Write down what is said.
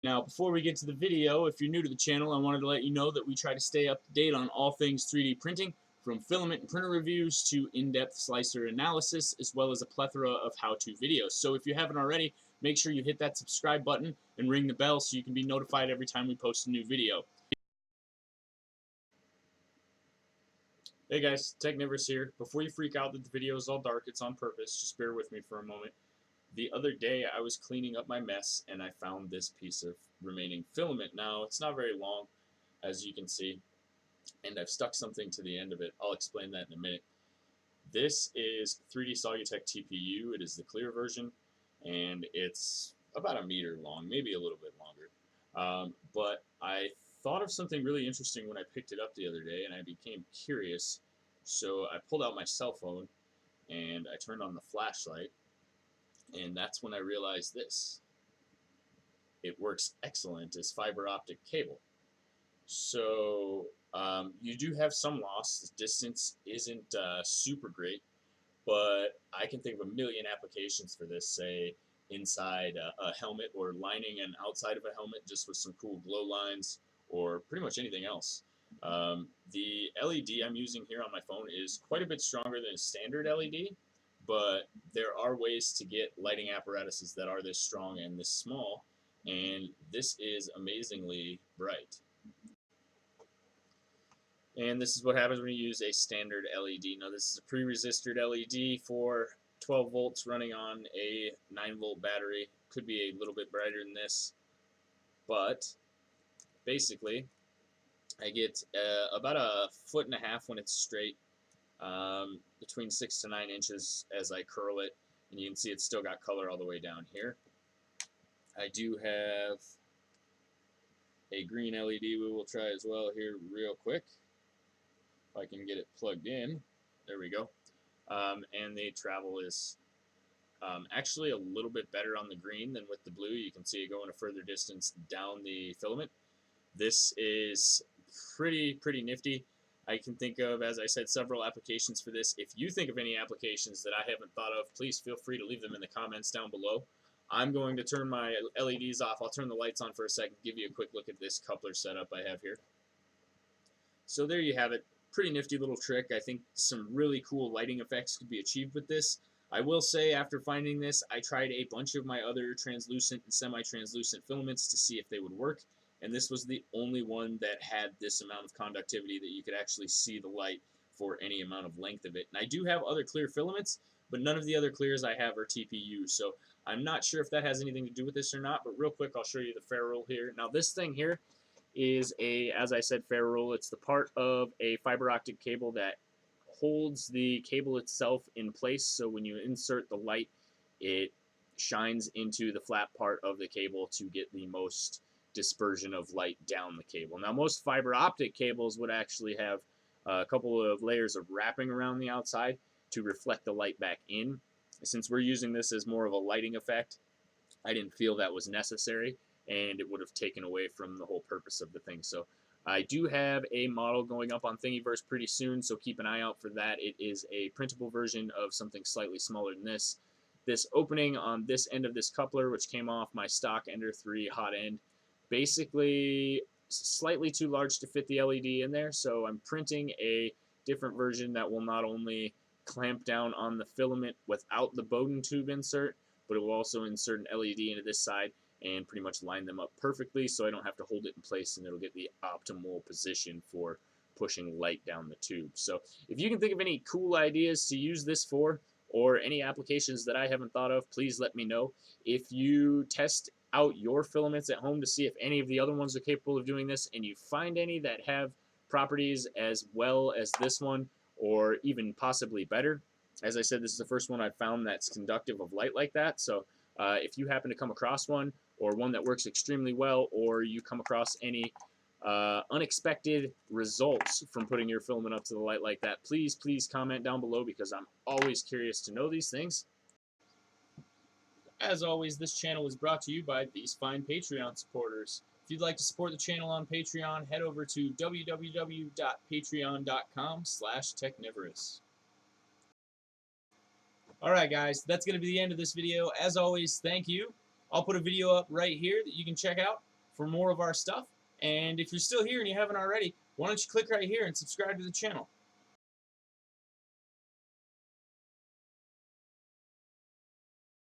Now, before we get to the video, if you're new to the channel, I wanted to let you know that we try to stay up to date on all things 3D printing, from filament and printer reviews to in-depth slicer analysis, as well as a plethora of how-to videos. So if you haven't already, make sure you hit that subscribe button and ring the bell so you can be notified every time we post a new video. Hey guys, Technivorous here. Before you freak out that the video is all dark, it's on purpose. Just bear with me for a moment. The other day I was cleaning up my mess and I found this piece of remaining filament. Now it's not very long, as you can see, and I've stuck something to the end of it. I'll explain that in a minute. This is 3D Solutech TPU. It is the clear version, and it's about 1 meter long, maybe a little bit longer. But I thought of something really interesting when I picked it up the other day, and I became curious. So I pulled out my cell phone and I turned on the flashlight, and that's when I realized this. It works excellent as fiber optic cable. So you do have some loss. The distance isn't super great, but I can think of a million applications for this, say inside a helmet or lining and outside of a helmet just with some cool glow lines or pretty much anything else. The LED I'm using here on my phone is quite a bit stronger than a standard LED, but there are ways to get lighting apparatuses that are this strong and this small, and this is amazingly bright. And this is what happens when you use a standard LED. Now this is a pre-resistor LED for 12 volts running on a 9-volt battery. Could be a little bit brighter than this, but basically I get about 1.5 feet when it's straight, between 6 to 9 inches as I curl it, and you can see it's still got color all the way down here. I do have a green LED we will try as well here real quick. If I can get it plugged in. There we go. And the travel is actually a little bit better on the green than with the blue. You can see it going a further distance down the filament. This is pretty nifty. I can think of, as I said, several applications for this. If you think of any applications that I haven't thought of, please feel free to leave them in the comments down below. I'm going to turn my LEDs off. I'll turn the lights on for a second, give you a quick look at this coupler setup I have here. So there you have it. Pretty nifty little trick. I think some really cool lighting effects could be achieved with this. I will say, after finding this, I tried a bunch of my other translucent and semi-translucent filaments to see if they would work, and this was the only one that had this amount of conductivity that you could actually see the light for any amount of length of it. And I do have other clear filaments, but none of the other clears I have are TPU, so I'm not sure if that has anything to do with this or not, but real quick I'll show you the ferrule here. Now this thing here is a, as I said, ferrule. It's the part of a fiber optic cable that holds the cable itself in place, so when you insert the light, it shines into the flat part of the cable to get the most dispersion of light down the cable. Now most fiber optic cables would actually have a couple of layers of wrapping around the outside to reflect the light back in. Since we're using this as more of a lighting effect, I didn't feel that was necessary, and it would have taken away from the whole purpose of the thing. So I do have a model going up on Thingiverse pretty soon, so keep an eye out for that. It is a printable version of something slightly smaller than this. This opening on this end of this coupler, which came off my stock Ender 3 hot end, basically slightly too large to fit the LED in there, so I'm printing a different version that will not only clamp down on the filament without the Bowden tube insert, but it will also insert an LED into this side and pretty much line them up perfectly, so I don't have to hold it in place, and it'll get the optimal position for pushing light down the tube. So if you can think of any cool ideas to use this for, or any applications that I haven't thought of, please let me know. If you test out your filaments at home to see if any of the other ones are capable of doing this, and you find any that have properties as well as this one, or even possibly better. As I said, this is the first one I've found that's conductive of light like that, so if you happen to come across one, or one that works extremely well, or you come across any unexpected results from putting your filament up to the light like that, please comment down below, because I'm always curious to know these things. As always, this channel is brought to you by these fine Patreon supporters. If you'd like to support the channel on Patreon, head over to www.patreon.com/Technivorous. Alright guys, that's going to be the end of this video. As always, thank you. I'll put a video up right here that you can check out. for more of our stuff. And if you're still here and you haven't already, why don't you click right here and subscribe to the channel.